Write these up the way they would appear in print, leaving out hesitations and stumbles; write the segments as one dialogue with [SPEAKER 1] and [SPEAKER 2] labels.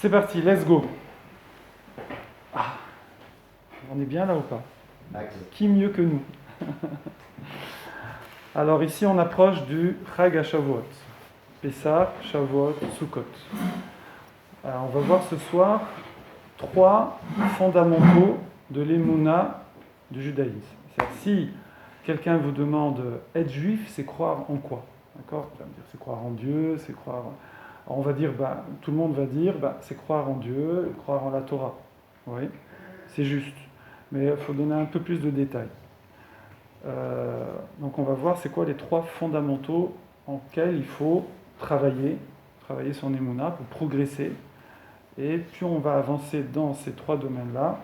[SPEAKER 1] C'est parti, let's go. Ah, on est bien là ou pas? Qui mieux que nous? Alors ici on approche du Chag HaShavuot. Pessah, Shavuot, Sukkot. Alors, on va voir ce soir 3 fondamentaux de l'émouna du judaïsme. C'est-à-dire, si quelqu'un vous demande être juif, c'est croire en quoi? D'accord? Il va me dire c'est croire en Dieu, c'est croire. Alors, on va dire, tout le monde va dire, c'est croire en Dieu, croire en la Torah. Oui, c'est juste. Mais il faut donner un peu plus de détails. Donc on va voir c'est quoi les 3 fondamentaux en lesquels il faut travailler son émouna pour progresser. Et plus on va avancer dans ces 3 domaines-là,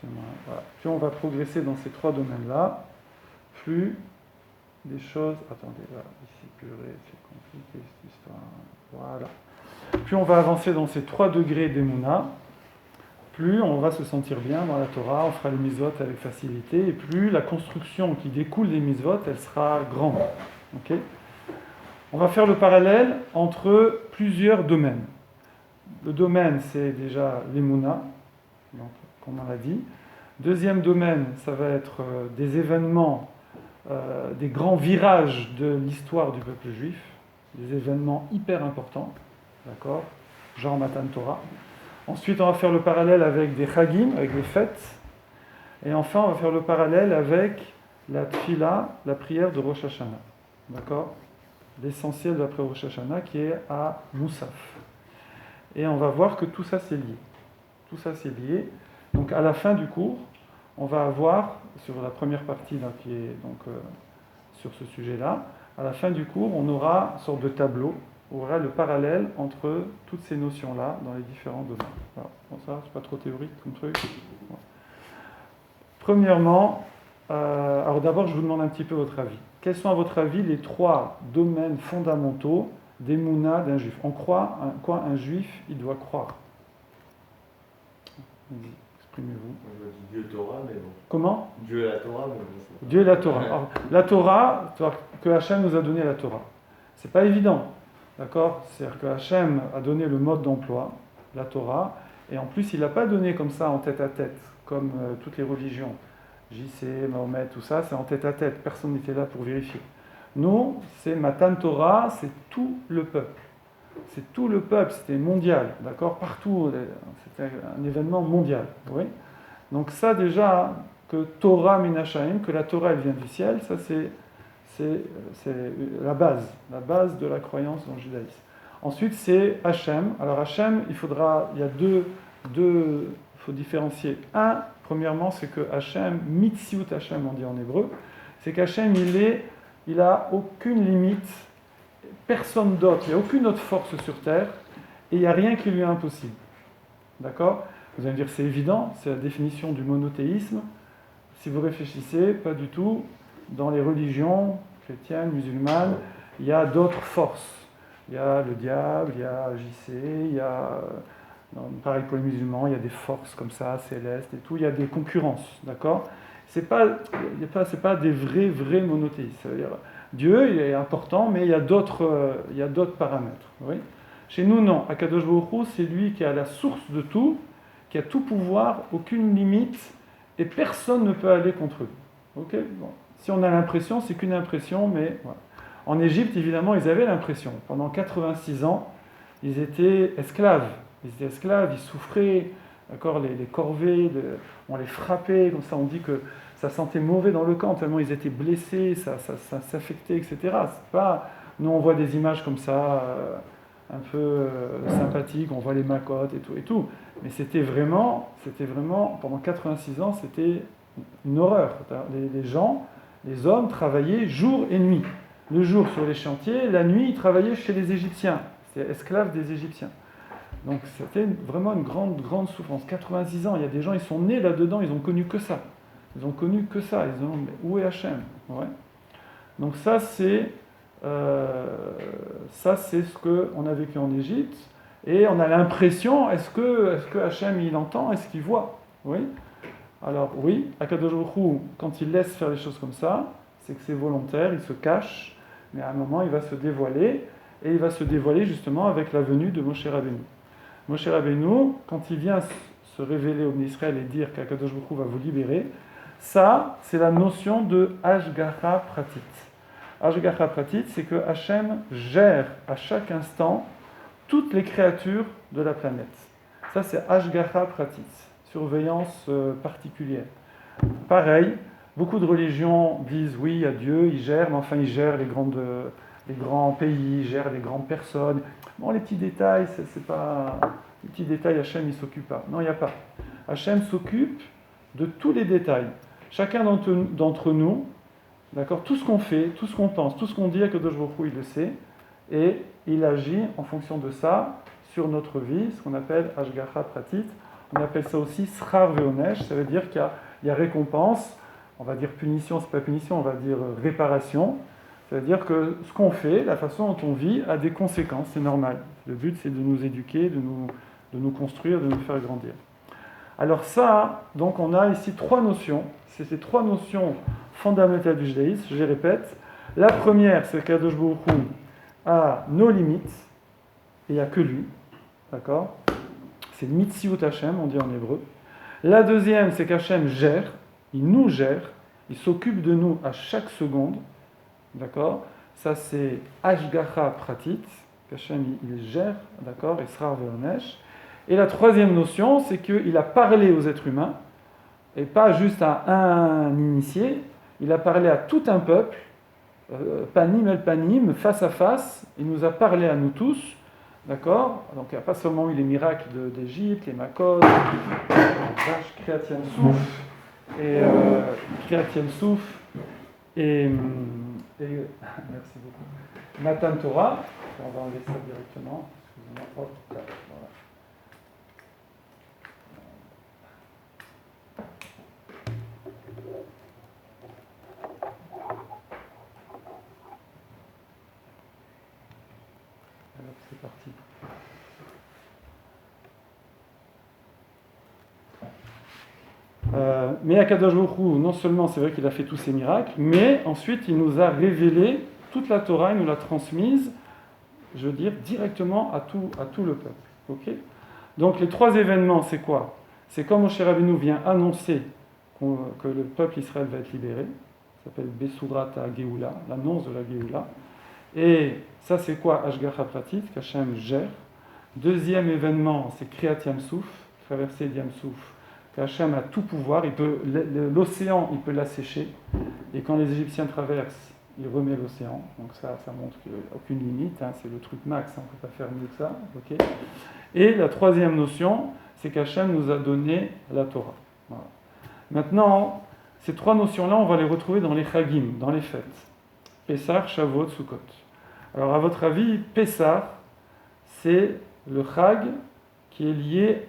[SPEAKER 1] voilà, plus on va progresser dans ces 3 domaines-là, plus les choses... Attendez, là, ici, purée, c'est compliqué cette histoire. Voilà. Plus on va avancer dans ces 3 degrés d'émouna, plus on va se sentir bien dans la Torah, on fera les mitzvot avec facilité, et plus la construction qui découle des mitzvot, elle sera grande. Okay? On va faire le parallèle entre plusieurs domaines. Le domaine, c'est déjà l'émouna, comme on l'a dit. Deuxième domaine, ça va être des événements, des grands virages de l'histoire du peuple juif, des événements hyper importants, d'accord, genre Matan Torah. Ensuite, on va faire le parallèle avec des chagim, avec des fêtes. Et enfin, on va faire le parallèle avec la tfila, la prière de Rosh Hashanah. D'accord? L'essentiel de la prière de Rosh Hashanah qui est à Moussaf. Et on va voir que tout ça c'est lié. Tout ça c'est lié. Donc à la fin du cours, on va avoir, sur la première partie là, qui est donc sur ce sujet-là, à la fin du cours, on aura une sorte de tableau où on aura le parallèle entre toutes ces notions-là dans les différents domaines. Voilà. Bon, ça, c'est pas trop théorique comme truc. Voilà. Premièrement, alors d'abord, je vous demande un petit peu votre avis. Quels sont à votre avis les 3 domaines fondamentaux d'émouna d'un juif? En quoi un juif il doit croire? Exprimez-vous.
[SPEAKER 2] Dieu Torah, mais bon.
[SPEAKER 1] Comment?
[SPEAKER 2] Dieu et la Torah, mais bon.
[SPEAKER 1] Dieu et la Torah. Alors, la Torah, que Hachem nous a donné la Torah. C'est pas évident. D'accord? C'est-à-dire que Hachem a donné le mode d'emploi, la Torah, et en plus il l'a pas donné comme ça en tête à tête, comme toutes les religions. JC, Mahomet, tout ça, c'est en tête à tête. Personne n'était là pour vérifier. Nous, c'est Matan Torah, c'est tout le peuple. C'est tout le peuple, c'était mondial, d'accord? Partout, c'était un événement mondial. Oui. Donc ça déjà, que Torah Minashaim, que la Torah elle vient du ciel, ça c'est la base de la croyance dans le judaïsme. Ensuite c'est Hachem. Alors Hachem, il y a il faut différencier. Un, premièrement, c'est que Hachem, Mitziut Hachem on dit en hébreu, c'est qu'Hachem il a aucune limite, personne d'autre, il n'y a aucune autre force sur terre, et il n'y a rien qui lui est impossible. D'accord? Vous allez me dire, c'est évident, c'est la définition du monothéisme. Si vous réfléchissez, pas du tout. Dans les religions chrétiennes, musulmanes, il y a d'autres forces. Il y a le diable, il y a JC, il y a, pareil pour les musulmans, il y a des forces comme ça, célestes et tout. Il y a des concurrences, d'accord? C'est pas des vrais monothéistes. C'est-à-dire, Dieu, il est important, mais il y a d'autres paramètres. Oui? Chez nous, non. Akadosh Baruch Hu, c'est lui qui est à la source de tout, qui a tout pouvoir, aucune limite, et personne ne peut aller contre lui. Okay? Bon. Si on a l'impression, c'est qu'une impression, mais voilà. En Égypte, évidemment, ils avaient l'impression. Pendant 86 ans, ils étaient esclaves. Ils souffraient, d'accord, les corvées, on les frappait, comme ça on dit que ça sentait mauvais dans le camp, tellement ils étaient blessés, ça s'affectait, etc. C'est pas, nous on voit des images comme ça, un peu sympathiques, on voit les macottes et tout. Mais c'était vraiment, pendant 86 ans, c'était une horreur. Les hommes travaillaient jour et nuit. Le jour sur les chantiers, la nuit ils travaillaient chez les Égyptiens. C'était esclaves des Égyptiens. Donc c'était vraiment une grande souffrance. 86 ans, il y a des gens, ils sont nés là-dedans, ils ont connu que ça. Ils ont connu que ça. Ils ont dit, mais où est Hachem? Ouais. Donc ça c'est ce qu'on a vécu en Égypte. Et on a l'impression, est-ce que Hachem il entend, est-ce qu'il voit? Oui. Alors oui, Akadosh Baruch Hu, quand il laisse faire les choses comme ça, c'est que c'est volontaire, il se cache, mais à un moment il va se dévoiler, et il va se dévoiler justement avec la venue de Moshe Rabbeinu. Moshe Rabbeinu, quand il vient se révéler au Bnei Israël et dire qu'Akadosh Baruch Hu va vous libérer, ça, c'est la notion de Hashgacha Pratit. Hashgacha Pratit, c'est que Hachem gère à chaque instant toutes les créatures de la planète. Ça, c'est Hashgacha Pratit, surveillance particulière. Pareil, beaucoup de religions disent oui, il y a Dieu, il gère, mais enfin il gère les grands pays, il gère les grandes personnes. Bon, les petits détails, c'est pas... Les petits détails, Hachem, il ne s'occupe pas. Non, il n'y a pas. Hachem s'occupe de tous les détails. Chacun d'entre nous, d'accord, tout ce qu'on fait, tout ce qu'on pense, tout ce qu'on dit, Akadosh Baruch Hu, il le sait, et il agit en fonction de ça sur notre vie, ce qu'on appelle Hashgacha Pratit. On appelle ça aussi Srar Veonesh, ça veut dire qu'il y a récompense, on va dire punition, c'est pas punition, on va dire réparation. C'est-à-dire que ce qu'on fait, la façon dont on vit, a des conséquences, c'est normal. Le but, c'est de nous éduquer, de nous construire, de nous faire grandir. Alors ça, donc on a ici trois notions. C'est ces trois notions fondamentales du judaïsme, je les répète. La première, c'est qu'Akadosh Baruch Hu a nos limites, et il n'y a que lui. D'accord ? C'est Mitziut Hashem, on dit en hébreu. La deuxième, c'est qu'Hachem gère, il nous gère, il s'occupe de nous à chaque seconde. D'accord ? Ça, c'est Hashgacha Pratit, qu'Hachem il gère, d'accord, et Srar Veonesh. Et la troisième notion, c'est qu'il a parlé aux êtres humains, et pas juste à un initié, il a parlé à tout un peuple, panim el panim, face à face, il nous a parlé à nous tous, d'accord ? Donc il n'y a pas seulement eu les miracles d'Égypte, les Makot, vache, Kriyat Yam-Souf, et merci beaucoup. Matan Torah, on va enlever ça directement. Excusez-moi. Hop, là, voilà. Alors, c'est parti. Mais Akadosh Baruch Hu, non seulement c'est vrai qu'il a fait tous ces miracles, mais ensuite il nous a révélé toute la Torah, il nous l'a transmise, je veux dire, directement à tout le peuple. Okay ? Donc les trois événements, c'est quoi ? C'est quand Moshe Rabbeinu vient annoncer que le peuple Israël va être libéré, ça s'appelle Besurat HaGeoula, l'annonce de la Géoula. Et ça c'est quoi ? Hashgacha Pratit, qu'Hachem gère. Deuxième événement, c'est Kriyat Yam-Souf, traversée d'Yam-Souf. Hachem a tout pouvoir, l'océan il peut l'assécher, et quand les Égyptiens traversent, il remet l'océan, donc ça montre qu'il n'y a aucune limite, hein, c'est le truc max, on ne peut pas faire mieux que ça. Okay. Et la troisième notion, c'est qu'Hachem nous a donné la Torah. Voilà. Maintenant, ces trois notions-là, on va les retrouver dans les Chagim, dans les fêtes. Pessah, Shavuot, Sukkot. Alors à votre avis, Pessah, c'est le Chag qui est lié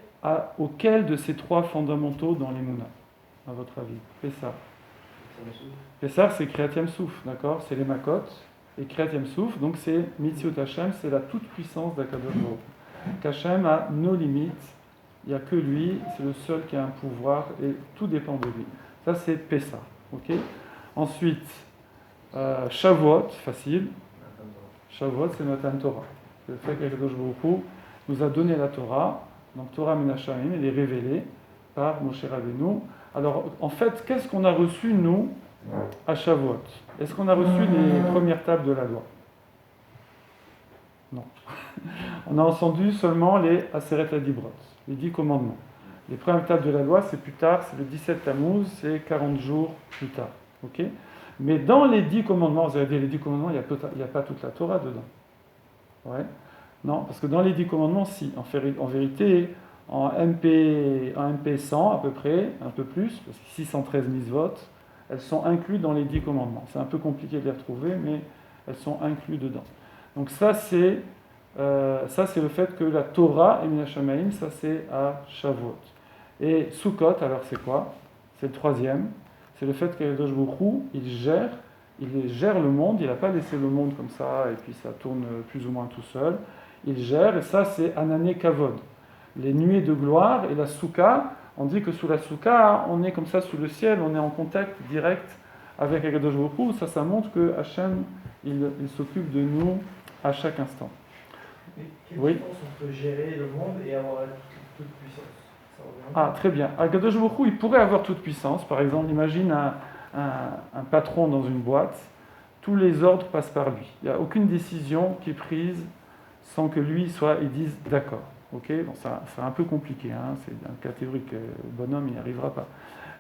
[SPEAKER 1] auquel de ces trois fondamentaux dans les Mouna, à votre avis? Pessah. Pessah, c'est Kriyat Yam-Souf, d'accord? C'est les Makot. Et Kriyat Yam-Souf, donc c'est Mitziut Hashem, c'est la toute-puissance d'Akadosh Baruch Hu. Qu'Hachem a nos limites, il n'y a que lui, c'est le seul qui a un pouvoir et tout dépend de lui. Ça, c'est Pessah. Okay. Ensuite, Shavuot, facile. Shavuot, c'est Matan Torah. C'est le fait qu'Akadosh Baruch Hu nous a donné la Torah. Donc Torah Menachamim, elle est révélée par Moshe Rabbeinu. Alors, en fait, qu'est-ce qu'on a reçu, nous, à Shavuot? Est-ce qu'on a reçu les premières tables de la loi? Non. On a entendu seulement les Aseret Adibrot, les 10 commandements. Les premières tables de la loi, c'est plus tard, c'est le 17 Tammuz, c'est 40 jours plus tard. Okay. Mais dans les 10 commandements, vous avez dit les 10 commandements, il n'y a pas toute la Torah dedans. Ouais. Non, parce que dans les 10 commandements, si. En vérité, en MP 100 à peu près, un peu plus, parce que 613 mitzvot, elles sont incluses dans les 10 commandements. C'est un peu compliqué de les retrouver, mais elles sont incluses dedans. Donc ça, c'est le fait que la Torah et Minashamaim, ça c'est à Shavuot. Et Sukkot, alors c'est quoi? C'est le troisième. C'est le fait qu'Akadosh Baruch Hu, il gère le monde. Il n'a pas laissé le monde comme ça, et puis ça tourne plus ou moins tout seul. Il gère, et ça c'est Anané Kavod. Les nuées de gloire et la Souka, on dit que sous la Souka, on est comme ça sous le ciel, on est en contact direct avec Akadosh Baruch Hu. Ça montre que Hachem, il s'occupe de nous à chaque instant.
[SPEAKER 3] Mais quelle
[SPEAKER 1] Oui.
[SPEAKER 3] différence entre gérer le monde et avoir toute puissance? Ça revient.
[SPEAKER 1] Ah, très bien. Akadosh Baruch Hu, il pourrait avoir toute puissance. Par exemple, imagine un patron dans une boîte. Tous les ordres passent par lui. Il n'y a aucune décision qui est prise sans que lui il dise d'accord. Ok, bon, ça, c'est un peu compliqué. Hein, c'est un cas théorique. Le bonhomme, il n'y arrivera pas.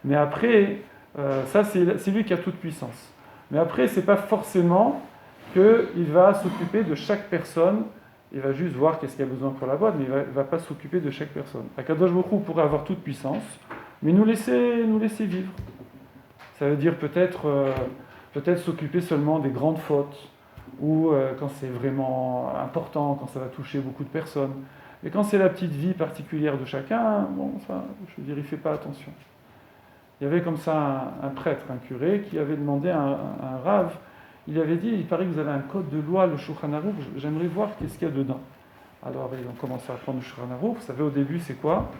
[SPEAKER 1] Mais après, ça, c'est lui qui a toute puissance. Mais après, c'est pas forcément qu'il va s'occuper de chaque personne. Il va juste voir qu'est-ce qu'il y a besoin pour la boîte, mais il ne va pas s'occuper de chaque personne. Akadosh Baruch Hu pourrait avoir toute puissance, mais nous laisser vivre. Ça veut dire peut-être s'occuper seulement des grandes fautes, ou quand c'est vraiment important, quand ça va toucher beaucoup de personnes. Mais quand c'est la petite vie particulière de chacun, bon, ça, je veux dire, il ne fait pas attention. Il y avait comme ça un prêtre, un curé, qui avait demandé à un rave. Il avait dit, il paraît que vous avez un code de loi, le Shulchan Aruch, j'aimerais voir qu'est-ce qu'il y a dedans. Alors ils ont commencé à prendre le Shulchan Aruch. Vous savez, au début, c'est quoi?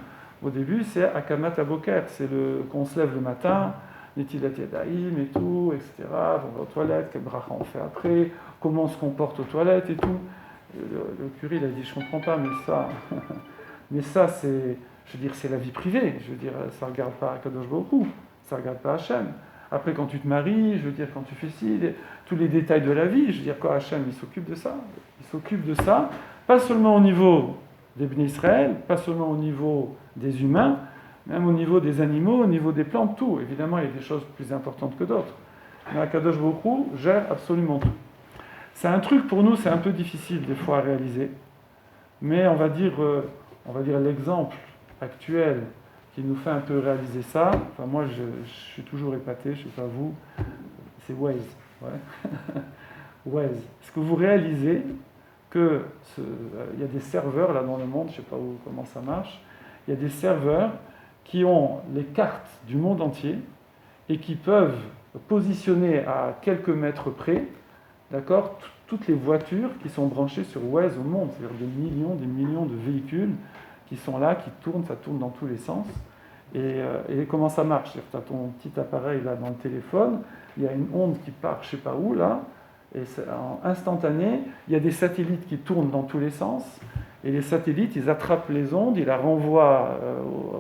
[SPEAKER 1] Au début, c'est Akamat Aboker, c'est quand on se lève le matin, Netilat Yadayim et tout, etc. On va aux toilettes, quel bracha on fait après, comment on se comporte aux toilettes et tout. Le curé, il a dit, je comprends pas, mais ça, c'est, je veux dire, c'est la vie privée. Je veux dire, ça ne regarde pas Kadosh Baruch Hu, ça ne regarde pas Hachem. Après, quand tu te maries, je veux dire, quand tu fais ci, tous les détails de la vie, je veux dire, quoi, Hachem, il s'occupe de ça. Il s'occupe de ça, pas seulement au niveau des Bnei Israël, pas seulement au niveau des humains, même au niveau des animaux, au niveau des plantes, tout. Évidemment, il y a des choses plus importantes que d'autres. Mais Akadosh Baruch Hu gère absolument tout. C'est un truc pour nous, c'est un peu difficile des fois à réaliser, mais on va dire l'exemple actuel qui nous fait un peu réaliser ça. Enfin, moi, je suis toujours épaté, je ne sais pas vous, c'est Waze. Ouais. Waze. Est-ce que vous réalisez qu'il y a des serveurs là dans le monde, je ne sais pas comment ça marche, il y a des serveurs qui ont les cartes du monde entier et qui peuvent positionner à quelques mètres près, d'accord, toutes les voitures qui sont branchées sur Waze au monde, c'est-à-dire des millions de véhicules qui sont là, qui tournent, ça tourne dans tous les sens. Et comment ça marche? Tu as ton petit appareil là dans le téléphone, il y a une onde qui part je ne sais pas où là, et c'est en instantané, il y a des satellites qui tournent dans tous les sens, et les satellites, ils attrapent les ondes, ils la renvoient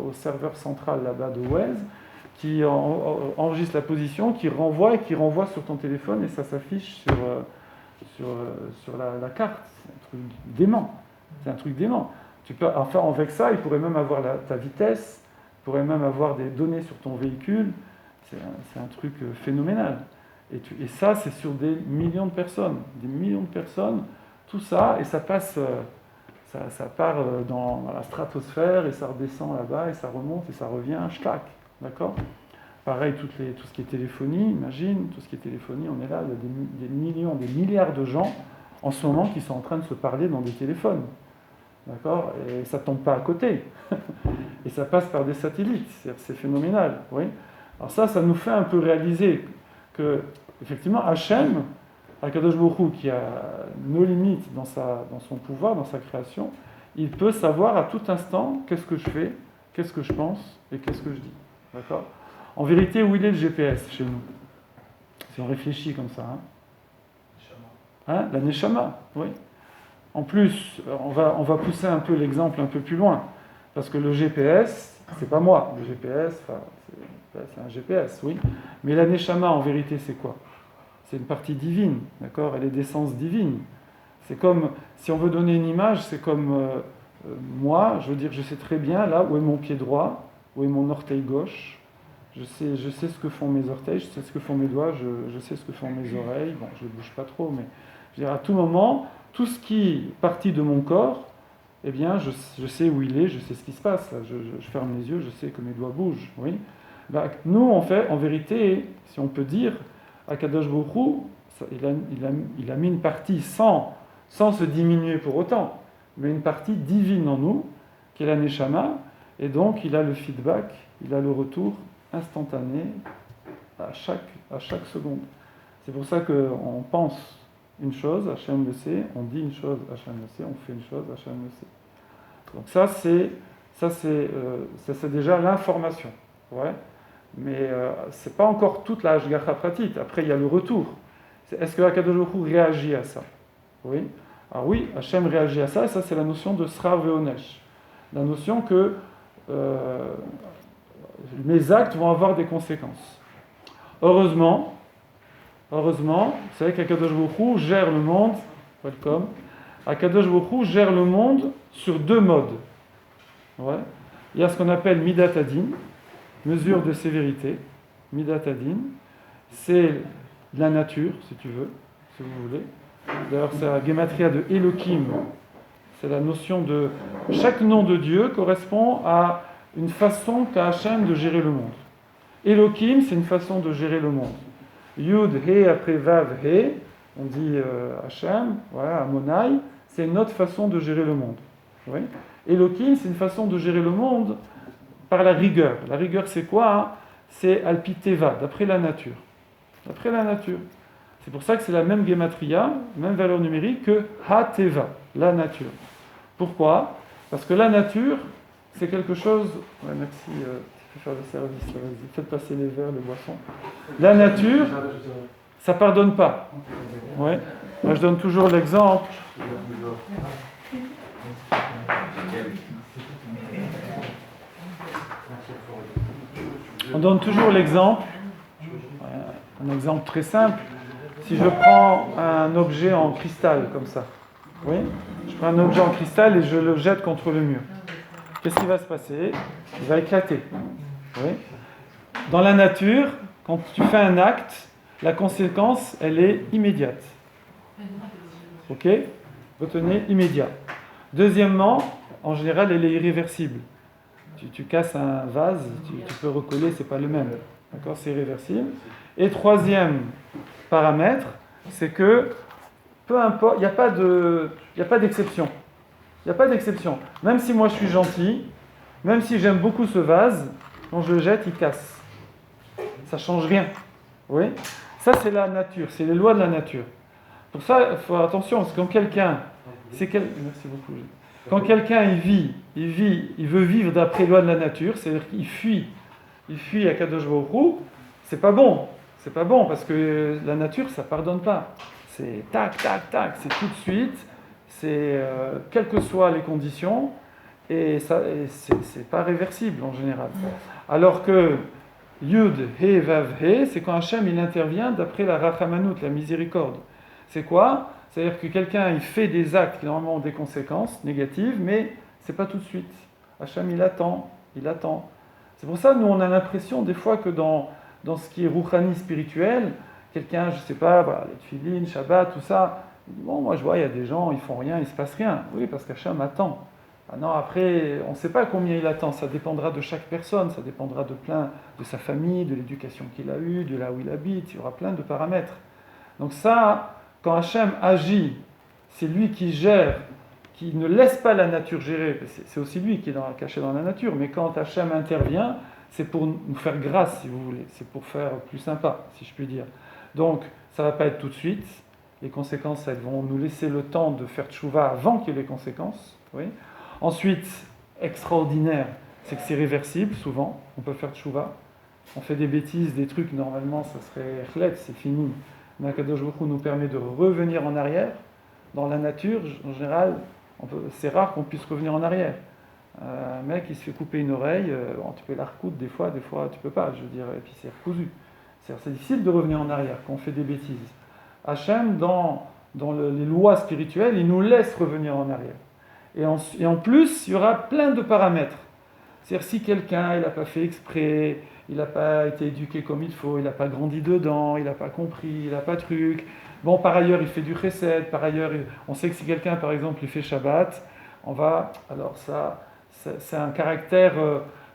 [SPEAKER 1] au serveur central là-bas de Waze, qui enregistre la position, qui renvoie sur ton téléphone, et ça s'affiche sur la carte. C'est un truc dément. C'est un truc dément. Enfin, avec ça, il pourrait même avoir ta vitesse, il pourrait même avoir des données sur ton véhicule. C'est un truc phénoménal. Et ça, c'est sur des millions de personnes. Des millions de personnes, tout ça, et ça passe, ça part dans la stratosphère, et ça redescend là-bas, et ça remonte, et ça revient, schlac. D'accord? Pareil, tout ce qui est téléphonie, imagine, tout ce qui est téléphonie, on est là, il y a des millions, des milliards de gens en ce moment qui sont en train de se parler dans des téléphones. D'accord? Et ça ne tombe pas à côté. Et ça passe par des satellites. C'est phénoménal. Oui? Alors ça nous fait un peu réaliser que, effectivement, Hachem, Akadosh Baruch Hu, qui a nos limites dans son pouvoir, dans sa création, il peut savoir à tout instant qu'est-ce que je fais, qu'est-ce que je pense et qu'est-ce que je dis. D'accord? En vérité, où il est le GPS chez nous? Si on réfléchit comme ça. La Neshama, oui. En plus, on va pousser un peu l'exemple un peu plus loin. Parce que le GPS, c'est pas moi. Le GPS, c'est un GPS, oui. Mais la Neshama, en vérité, c'est quoi? C'est une partie divine, d'accord? Elle est d'essence divine. C'est comme, si on veut donner une image, c'est comme moi, je veux dire, je sais très bien là où est mon pied droit, où est mon orteil gauche. Je sais ce que font mes orteils, je sais ce que font mes doigts, je sais ce que font mes oreilles. Bon, je ne bouge pas trop, mais je veux dire, à tout moment, tout ce qui est partie de mon corps, eh bien, je sais où il est, je sais ce qui se passe. Là. Je ferme les yeux, je sais que mes doigts bougent. Oui. Là, nous, on fait, en vérité, si on peut dire, Akadosh Baruch Hu, il a mis une partie sans se diminuer pour autant, mais une partie divine en nous, qui est la Neshama, et donc il a le feedback, il a le retour instantané à chaque seconde. C'est pour ça qu'on pense une chose, Hachem le sait, on dit une chose, Hachem le sait, on fait une chose, Hachem le sait. Donc ça c'est déjà l'information. Ouais. Mais c'est pas encore toute la Hashgacha pratique. Après, il y a le retour. Est-ce que Akadosh Baruch Hu réagit à ça? Oui. Alors oui, Hachem réagit à ça, et ça c'est la notion de Srar Veonesh. La notion que mes actes vont avoir des conséquences. Heureusement, vous savez qu'Akadosh Baruch Hu gère le monde, welcome, Akadosh Baruch Hu gère le monde sur deux modes. Ouais. Il y a ce qu'on appelle Midat Adin, mesure de sévérité. Midat Adin, c'est la nature, si tu veux, si vous voulez. D'ailleurs, c'est la gematria de Elohim. C'est la notion de... Chaque nom de Dieu correspond à une façon qu'a Hachem de gérer le monde. Elohim, c'est une façon de gérer le monde. Yud, He, après Vav, He, on dit Hachem, voilà, Amonai, c'est une autre façon de gérer le monde. Oui. Elohim, c'est une façon de gérer le monde par la rigueur. La rigueur, c'est quoi? C'est Alpiteva, d'après la nature. D'après la nature. C'est pour ça que c'est la même gematria, même valeur numérique que Ha-Teva, la nature. Pourquoi? Parce que la nature, c'est quelque chose... Ouais, merci, tu peux faire le service, vas-y, faites passer les verres, les boissons. La nature, ça ne pardonne pas. Ouais. Moi, je donne toujours l'exemple. On donne toujours l'exemple, un exemple très simple. Si je prends un objet en cristal, comme ça, oui, je prends un objet en cristal et je le jette contre le mur. Qu'est-ce qui va se passer? Il va éclater. Oui. Dans la nature, quand tu fais un acte, la conséquence, elle est immédiate. Ok? Retenez, immédiat. Deuxièmement, en général, elle est irréversible. Tu casses un vase, tu peux recoller, c'est pas le même. D'accord? C'est irréversible. Et troisième paramètre, c'est que peu importe, il n'y a pas d'exception. Il n'y a pas d'exception. Même si moi je suis gentil, même si j'aime beaucoup ce vase, quand je le jette, il casse. Ça ne change rien. Oui? Ça, c'est la nature, c'est les lois de la nature. Pour ça, il faut faire attention, parce que quand quelqu'un... Merci beaucoup. Quand quelqu'un il veut vivre d'après les lois de la nature, c'est-à-dire qu'il fuit Akadosh Baruch Hu, c'est pas bon. C'est pas bon, parce que la nature, ça pardonne pas. C'est tac, tac, tac, c'est tout de suite, c'est quelles que soient les conditions, et c'est pas réversible en général. Alors que Yud, He, Vav, He, c'est quand Hachem il intervient d'après la Rachamanout, la miséricorde. C'est quoi? C'est-à-dire que quelqu'un il fait des actes qui normalement ont des conséquences négatives, mais c'est pas tout de suite. Hachem il attend. C'est pour ça nous on a l'impression des fois que dans ce qui est rouhani spirituel, quelqu'un, je sais pas, voilà, les tefilines, Shabbat, tout ça, bon, moi je vois, il y a des gens, ils font rien, il se passe rien. Oui, parce qu'Hachem attend. Ah non, après, on ne sait pas combien il attend, ça dépendra de chaque personne, ça dépendra de sa famille, de l'éducation qu'il a eue, de là où il habite, il y aura plein de paramètres. Donc ça, quand Hachem agit, c'est lui qui gère, qui ne laisse pas la nature gérer, c'est aussi lui qui est caché dans la nature, mais quand Hachem intervient, c'est pour nous faire grâce, si vous voulez, c'est pour faire plus sympa, si je puis dire. Donc, ça ne va pas être tout de suite, les conséquences, elles vont nous laisser le temps de faire tchouva avant qu'il y ait les conséquences, oui. Ensuite, extraordinaire, c'est que c'est réversible, souvent, on peut faire tchouva, on fait des bêtises, des trucs, normalement, ça serait chlet, c'est fini. Mais Akadosh Baruch Hu nous permet de revenir en arrière. Dans la nature, en général, c'est rare qu'on puisse revenir en arrière. Un mec, il se fait couper une oreille, tu peux la recoudre des fois tu peux pas, je veux dire, et puis c'est recousu. C'est difficile de revenir en arrière quand on fait des bêtises. Hachem, dans les lois spirituelles, il nous laisse revenir en arrière. Et en plus, il y aura plein de paramètres. C'est-à-dire si quelqu'un, il n'a pas fait exprès, il n'a pas été éduqué comme il faut, il n'a pas grandi dedans, il n'a pas compris, il n'a pas truc. Bon, par ailleurs, il fait du chesed, par ailleurs, on sait que si quelqu'un, par exemple, il fait Shabbat, alors ça, c'est un caractère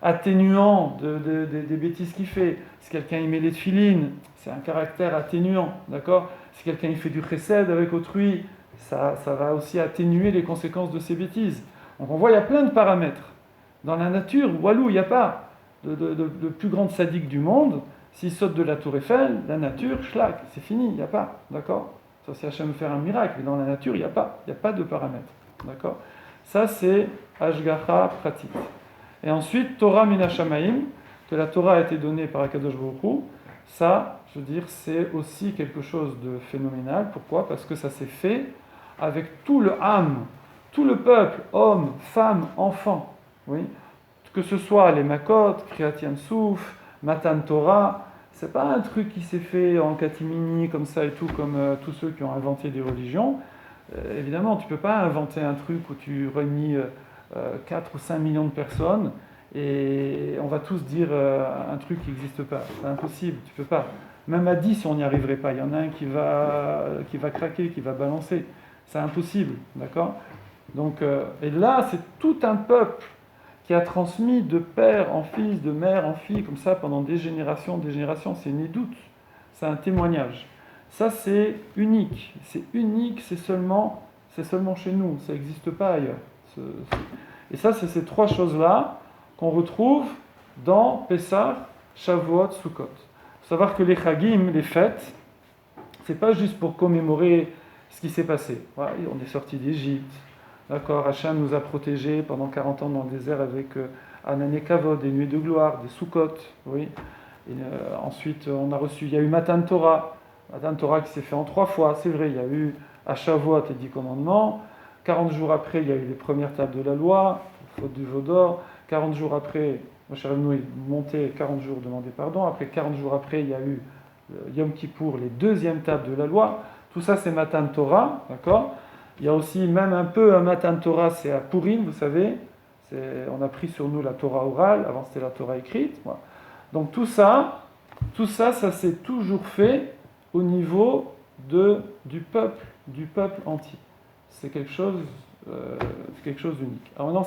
[SPEAKER 1] atténuant des bêtises qu'il fait. Si quelqu'un il met les tefilines, c'est un caractère atténuant, d'accord? Si quelqu'un il fait du chesed avec autrui, ça va aussi atténuer les conséquences de ses bêtises. Donc on voit, il y a plein de paramètres. Dans la nature, walou, il n'y a pas de plus grande sadique du monde. S'il saute de la tour Eiffel, la nature, schlac, c'est fini, il n'y a pas, d'accord? Ça c'est Hachem faire un miracle, mais dans la nature, il n'y a pas de paramètres, d'accord? Ça c'est Hashgacha pratique. Et ensuite, Torah min Hashamaim, que la Torah a été donnée par Akadosh Baruch Hu, ça, je veux dire, c'est aussi quelque chose de phénoménal. Pourquoi? Parce que ça s'est fait avec tout le âme, tout le peuple, hommes, femmes, enfants. Oui. Que ce soit les Makot, Kriyat Yam Souf, Matan Torah, c'est pas un truc qui s'est fait en catimini comme ça et tout, comme tous ceux qui ont inventé des religions. Évidemment, tu peux pas inventer un truc où tu réunis 4 ou 5 millions de personnes et on va tous dire un truc qui n'existe pas. C'est impossible, tu peux pas. Même à 10, on n'y arriverait pas. Il y en a un qui va craquer, qui va balancer. C'est impossible, d'accord? Donc, et là, c'est tout un peuple qui a transmis de père en fils, de mère en fille, comme ça, pendant des générations, c'est une doute. C'est un témoignage. Ça, c'est unique. C'est unique, c'est seulement chez nous. Ça n'existe pas ailleurs. Et ça, c'est ces trois choses-là qu'on retrouve dans Pessah, Shavuot, Sukkot. Il faut savoir que les Chagim, les fêtes, c'est pas juste pour commémorer ce qui s'est passé. Voilà, on est sorti d'Égypte, d'accord, Hachem nous a protégés pendant 40 ans dans le désert avec Anané Kavod, des nuées de gloire, des Sukkot, oui. Et, ensuite, il y a eu Matan Torah qui s'est fait en 3 fois, c'est vrai, il y a eu à Shavuot les 10 commandements, 40 jours après, il y a eu les premières tables de la loi, faute du veau d'or, 40 jours après, Moshe Rabbeinu est monté 40 jours, demandé pardon, après 40 jours après, il y a eu Yom Kippour, les deuxièmes tables de la loi, tout ça c'est Matan Torah, d'accord. Il y a aussi même un peu un Matan Torah, c'est à Purim, vous savez, on a pris sur nous la Torah orale, avant c'était la Torah écrite, voilà. Donc tout ça, ça s'est toujours fait au niveau du peuple entier. C'est quelque chose d'unique. Alors maintenant,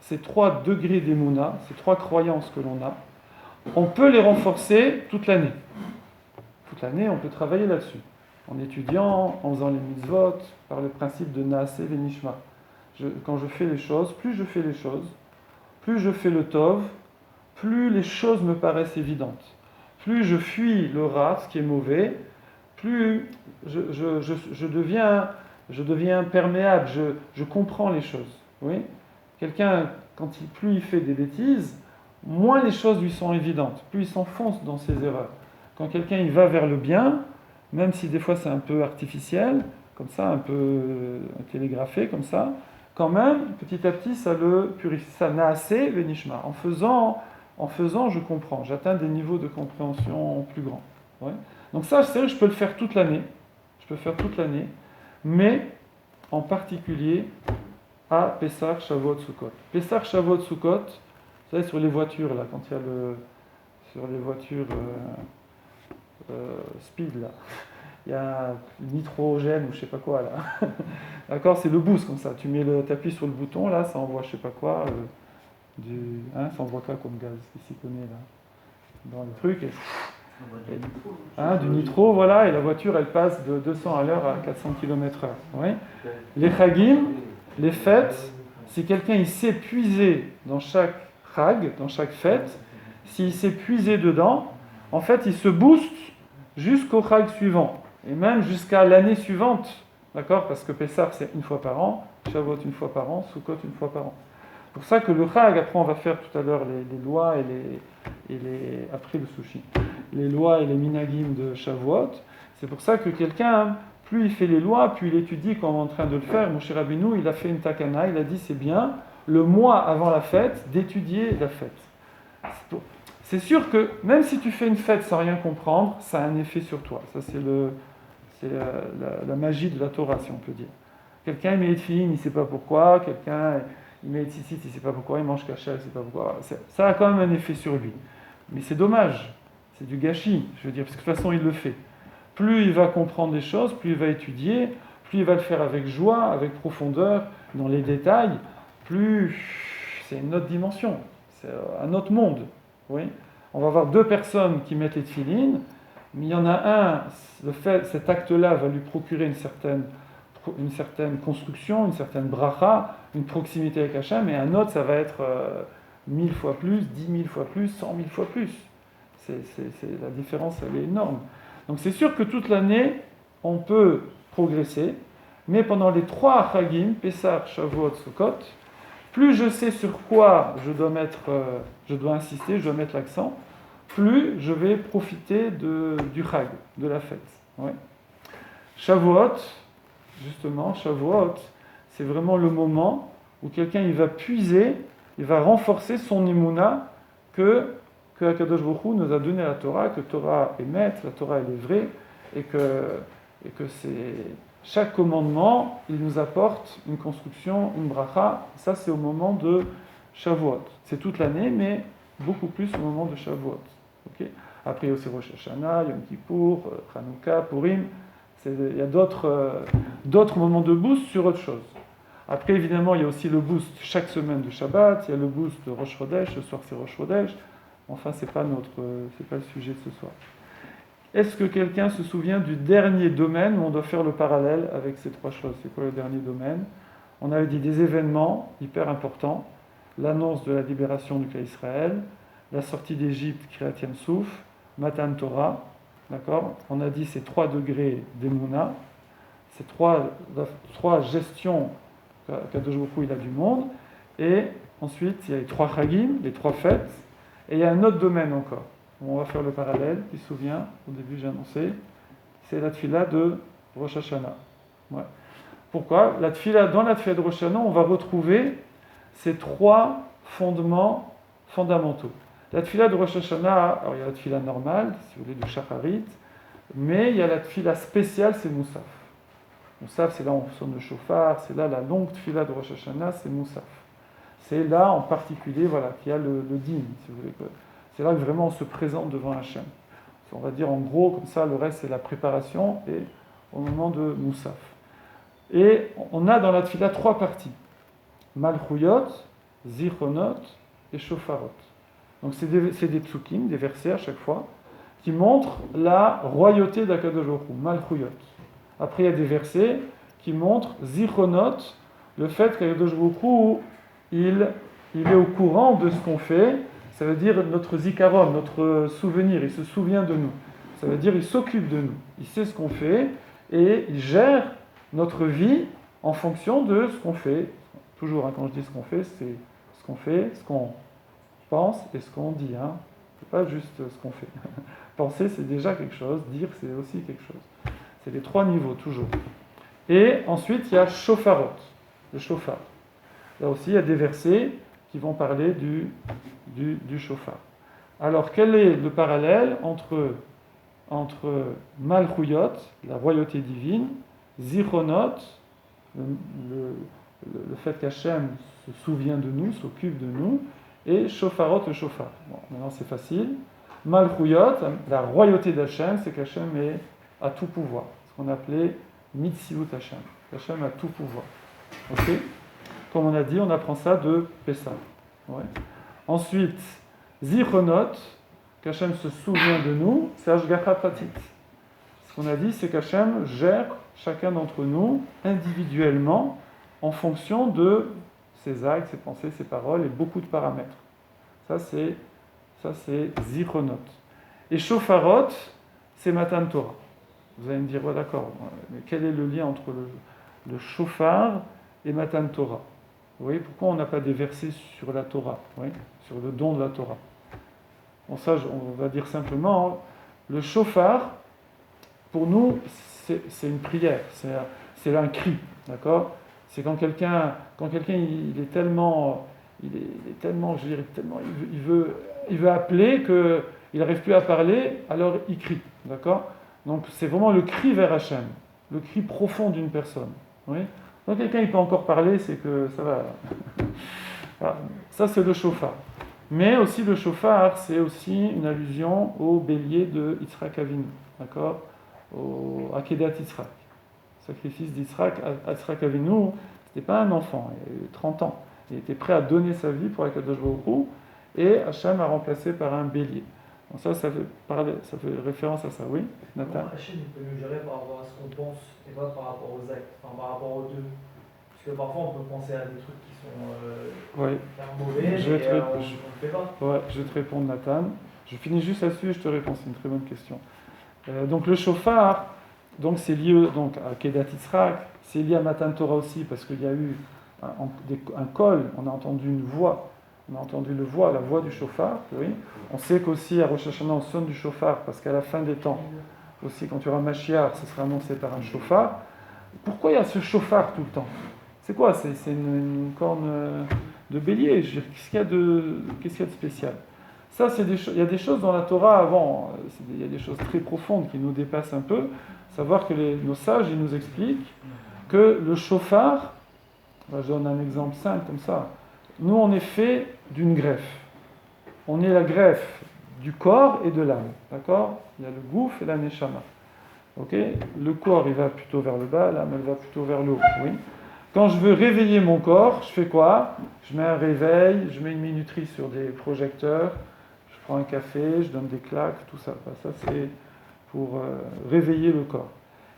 [SPEAKER 1] ces trois degrés d'Emouna, ces 3 croyances que l'on a, on peut les renforcer toute l'année. Toute l'année, on peut travailler là-dessus. En étudiant, en faisant les mitzvot, par le principe de Naaseh Venishma. Quand je fais les choses, plus je fais les choses, plus je fais le Tov, plus les choses me paraissent évidentes. Plus je fuis le rat, ce qui est mauvais, plus je deviens perméable, je comprends les choses. Oui. Quelqu'un, plus il fait des bêtises, moins les choses lui sont évidentes, plus il s'enfonce dans ses erreurs. Quand quelqu'un il va vers le bien, même si des fois c'est un peu artificiel, comme ça, un peu télégraphé, comme ça, quand même, petit à petit, ça le purifie. Ça n'a assez, Venishma. En faisant, je comprends. J'atteins des niveaux de compréhension plus grands. Ouais. Donc ça, c'est vrai que je peux le faire toute l'année. Mais en particulier à Pessah, Shavuot, Sukkot. Pessah, Shavuot, Sukkot, vous savez, sur les voitures, là, quand il y a sur les voitures speed, là, il y a nitrogène ou je sais pas quoi, là. D'accord, c'est le boost, comme ça. T'appuies sur le bouton, là, ça envoie je sais pas quoi, ça envoie quoi comme gaz, ici connaît, là, dans le truc, du nitro, voilà, et la voiture, elle passe de 200 à l'heure à 400 km/h. Oui. Les chagim, les fêtes, si quelqu'un il s'est puisé dans chaque chag, dans chaque fête, s'il s'est puisé dedans, en fait, il se booste jusqu'au chag suivant, et même jusqu'à l'année suivante, d'accord? Parce que Pessah, c'est 1 fois par an, Shavuot 1 fois par an, Sukkot 1 fois par an. C'est pour ça que le chag, après on va faire tout à l'heure les lois après le sushi, les lois et les minagim de Shavuot. C'est pour ça que quelqu'un, plus il fait les lois, plus il étudie comme on est en train de le faire. Moshe Rabbeinu, il a fait une takana, il a dit c'est bien, le mois avant la fête, d'étudier la fête. C'est sûr que même si tu fais une fête sans rien comprendre, ça a un effet sur toi. Ça c'est la magie de la Torah, si on peut dire. Quelqu'un il met les tefilines, il ne sait pas pourquoi, quelqu'un il met les tzitzit, il ne sait pas pourquoi, il mange kasher, il ne sait pas pourquoi. Ça a quand même un effet sur lui. Mais c'est dommage, c'est du gâchis, je veux dire, parce que de toute façon il le fait. Plus il va comprendre les choses, plus il va étudier, plus il va le faire avec joie, avec profondeur, dans les détails, plus c'est une autre dimension, c'est un autre monde. Oui. On va avoir 2 personnes qui mettent les tefilines, mais il y en a un, cet acte-là va lui procurer une certaine construction, une certaine bracha, une proximité avec Hachem, et un autre, ça va être 1000 fois plus, 10 000 fois plus, 100 000 fois plus. La différence, elle est énorme. Donc c'est sûr que toute l'année, on peut progresser, mais pendant les 3 chagim, Pessah, Shavuot, Sukkot, plus je sais sur quoi je dois insister, je dois mettre l'accent, plus je vais profiter du chag, de la fête. Ouais. Shavuot, justement, Shavuot, c'est vraiment le moment où quelqu'un il va puiser, il va renforcer son imuna que Akadosh Baruch Hu nous a donné la Torah, que la Torah est maître, la Torah elle est vraie, et que c'est chaque commandement, il nous apporte une construction, une bracha. Ça, c'est au moment de Shavuot. C'est toute l'année, mais beaucoup plus au moment de Shavuot. Okay. Après, il y a aussi Rosh Hashanah, Yom Kippour, Hanouka, Purim. Il y a d'autres moments de boost sur autre chose. Après, évidemment, il y a aussi le boost chaque semaine de Shabbat, il y a le boost de Rosh Chodesh, ce soir c'est Rosh Chodesh. Enfin, c'est pas le sujet de ce soir. Est-ce que quelqu'un se souvient du dernier domaine où on doit faire le parallèle avec ces trois choses? C'est quoi le dernier domaine? On avait dit des événements hyper importants, l'annonce de la libération du cas Israël, la sortie d'Égypte, Kriyat Yam Souf, Matan Torah, d'accord? On a dit ces 3 degrés d'Emouna, ces trois gestions qu'Akadosh Baruch Hu il a du monde, et ensuite il y a les 3 Chagim, les 3 fêtes, et il y a un autre domaine encore. On va faire le parallèle, qui se souvient, au début j'ai annoncé, c'est la tfila de Rosh Hashanah. Ouais. Pourquoi? Dans la tfila de Rosh Hashanah, on va retrouver ces 3 fondements fondamentaux. La tfila de Rosh Hashanah, alors il y a la tfila normale, si vous voulez, du Shacharit, mais il y a la tfila spéciale, c'est Moussaf. Moussaf, c'est là où on sonne le shofar, c'est là la longue tfila de Rosh Hashanah, c'est Moussaf. C'est là en particulier, voilà, qu'il y a le dîme, si vous voulez. C'est là que vraiment on se présente devant Hachem. On va dire en gros, comme ça, le reste c'est la préparation et au moment de Moussaf. Et on a dans la tfila 3 parties. Malchuyot, Zichronot et Shofarot. Donc c'est des psukim, des versets à chaque fois, qui montrent la royauté d'Akadosh Baruch Hu, Malchuyot. Après il y a des versets qui montrent Zichronot, le fait qu'Akadosh Baruch Hu, il est au courant de ce qu'on fait. Ça veut dire notre zikaron, notre souvenir, il se souvient de nous. Ça veut dire il s'occupe de nous. Il sait ce qu'on fait et il gère notre vie en fonction de ce qu'on fait. Toujours, hein, quand je dis ce qu'on fait, c'est ce qu'on fait, ce qu'on pense et ce qu'on dit. Hein. C'est pas juste ce qu'on fait. Penser, c'est déjà quelque chose. Dire, c'est aussi quelque chose. C'est les 3 niveaux, toujours. Et ensuite, il y a shofarot, le shofar. Là aussi, il y a des versets qui vont parler du shofar. Alors, quel est le parallèle entre Malchuyot, la royauté divine, Zichronot, le fait qu'Hachem se souvient de nous, s'occupe de nous, et Shofarot, le shofar. Bon, maintenant c'est facile. Malchuyot, la royauté d'Hachem, c'est qu'Hachem est à tout pouvoir. Ce qu'on appelait Mitziut Hachem. Hachem a tout pouvoir. Ok? Comme on a dit, on apprend ça de Pessah. Ouais. Ensuite, Zichronot, qu'Hachem se souvient de nous, c'est Ashgacha Pratit. Ce qu'on a dit, c'est qu'Hachem gère chacun d'entre nous individuellement en fonction de ses actes, ses pensées, ses paroles et beaucoup de paramètres. Ça, c'est Zichronot. Et Shofarot, c'est Matan Torah. Vous allez me dire, ouais, d'accord, mais quel est le lien entre le shofar et Matan Torah? Vous voyez, pourquoi on n'a pas des versets sur la Torah, oui, sur le don de la Torah? Bon, ça, on va dire simplement, le shofar, pour nous, c'est une prière, c'est un cri, d'accord? C'est quand quelqu'un il est tellement, je dirais, tellement, il veut appeler qu'il n'arrive plus à parler, alors il crie, d'accord? Donc c'est vraiment le cri vers Hachem, le cri profond d'une personne, oui? Quand quelqu'un il peut encore parler, c'est que ça va. Voilà. Ça, c'est le shofar. Mais aussi, le shofar, c'est aussi une allusion au bélier de Yitzhak Avinu, d'accord? Au Akedat Yitzhak. Sacrifice d'Yitzhak. Yitzhak Avinu, c'était pas un enfant, il avait 30 ans. Il était prêt à donner sa vie pour Akadosh Baruch Hu, et Hachem a remplacé par un bélier. Donc ça fait référence à ça, oui, Nathan?
[SPEAKER 3] Hachem, il peut nous gérer par rapport à ce qu'on pense et pas par rapport aux actes, enfin par rapport aux deux. Parce que parfois on peut penser à des trucs qui sont
[SPEAKER 1] oui.
[SPEAKER 3] mauvais, on ne le fait pas.
[SPEAKER 1] Ouais, je vais te répondre, Nathan. Je finis juste là-dessus et je te réponds, c'est une très bonne question. Donc le shofar, donc, c'est lié donc, à Kedat Yitzhak, c'est lié à Matan Torah aussi, parce qu'il y a eu un col, on a entendu une voix. On a entendu la voix du shofar, oui. On sait qu'aussi à Rosh Hashanah, on sonne du shofar, parce qu'à la fin des temps, aussi quand il y aura Mashiach, ce sera annoncé par un shofar. Pourquoi il y a ce chauffard tout le temps? C'est quoi? C'est une corne de bélier. Je veux dire, qu'est-ce qu'il y a de spécial? Ça, il y a des choses dans la Torah avant, il y a des choses très profondes qui nous dépassent un peu. Savoir que nos sages, ils nous expliquent que le chauffard, je donne un exemple simple comme ça, nous on est fait d'une greffe. On est la greffe du corps et de l'âme, d'accord? Il y a le gouffre et la neshama. Ok? Le corps, il va plutôt vers le bas, l'âme, elle va plutôt vers le haut, oui? Quand je veux réveiller mon corps, je fais quoi? Je mets un réveil, je mets une minuterie sur des projecteurs, je prends un café, je donne des claques, tout ça. Ça, c'est pour réveiller le corps.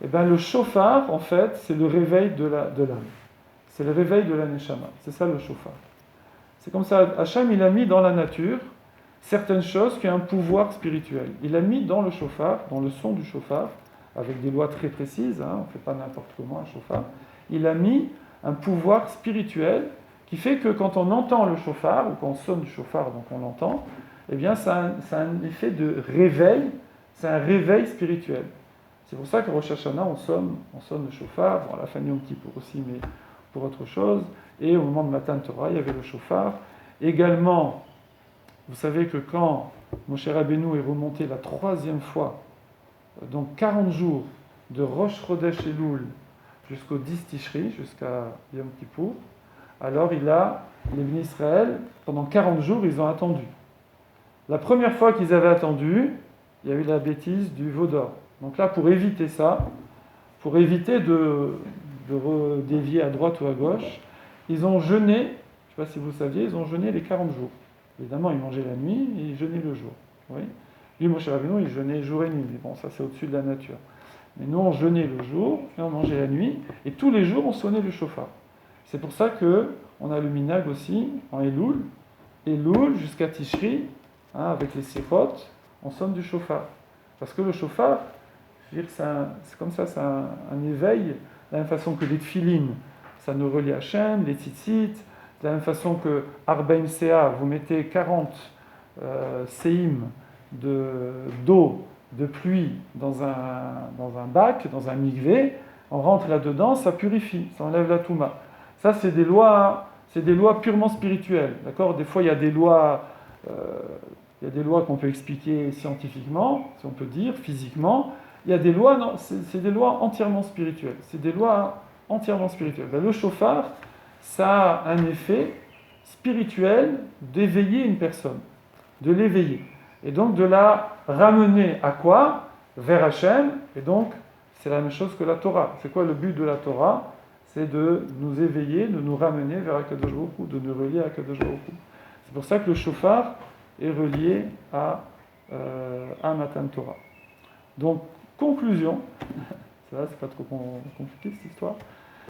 [SPEAKER 1] Et bien, le chauffard, en fait, c'est le réveil de l'âme. C'est le réveil de la neshama. C'est ça, le chauffard. C'est comme ça, Hachem, il a mis dans la nature certaines choses qui ont un pouvoir spirituel. Il a mis dans le chauffard, dans le son du chauffard, avec des lois très précises, on ne fait pas n'importe comment un chauffard, il a mis un pouvoir spirituel qui fait que quand on entend le chauffard, ou quand on sonne du chauffard, donc on l'entend, eh bien ça a un effet de réveil, c'est un réveil spirituel. C'est pour ça qu'à Rosh Hashanah, on sonne le chauffard, bon, à la fin de Yom Kippour aussi, mais pour autre chose, et au moment de Matan Torah, il y avait le chauffard. Également, vous savez que quand Moshe Rabbeinu est remonté la 3e fois, donc 40 jours, de Rosh Chodesh Elul jusqu'au 10 Tishri, jusqu'à Yom Kippour, alors les Bnei Israël, pendant 40 jours, ils ont attendu. La première fois qu'ils avaient attendu, il y a eu la bêtise du veau d'or. Donc là, pour éviter ça, pour éviter de dévier à droite ou à gauche, ils ont jeûné, je ne sais pas si vous saviez, ils ont jeûné les 40 jours. Évidemment, ils mangeaient la nuit et ils jeûnaient le jour. Oui. Lui, Moshe Rabbeinu, il jeûnait jour et nuit. Mais bon, ça c'est au-dessus de la nature. Mais nous, on jeûnait le jour et on mangeait la nuit. Et tous les jours, on sonnait le chauffard. C'est pour ça qu'on a le minag aussi, en Elul jusqu'à Tishri, avec les sikhot, on sonne du chauffard. Parce que le chauffard, je veux dire, c'est comme ça, c'est un éveil, de la même façon que les tfilines, ça nous relie à Hachem, les tzitzit, de la même façon que Arbaim Sea, vous mettez 40 séim d'eau, de pluie dans un bac, dans un mikvé, on rentre là-dedans, ça purifie, ça enlève la touma. Ça, c'est des lois purement spirituelles, d'accord? Des fois, il y a des lois qu'on peut expliquer scientifiquement, si on peut dire, physiquement. Il y a des lois, non, c'est des lois entièrement spirituelles. C'est des lois entièrement spirituelles. Ben, le chauffard, ça a un effet spirituel d'éveiller une personne, de l'éveiller. Et donc de la ramener à quoi? Vers Hachem. Et donc, c'est la même chose que la Torah. C'est quoi le but de la Torah? C'est de nous éveiller, de nous ramener vers Akadosh Baruch Hu, de nous relier à Akadosh Baruch Hu. C'est pour ça que le chauffard est relié à Matan Torah. Donc, conclusion, ça va, c'est pas trop compliqué cette histoire.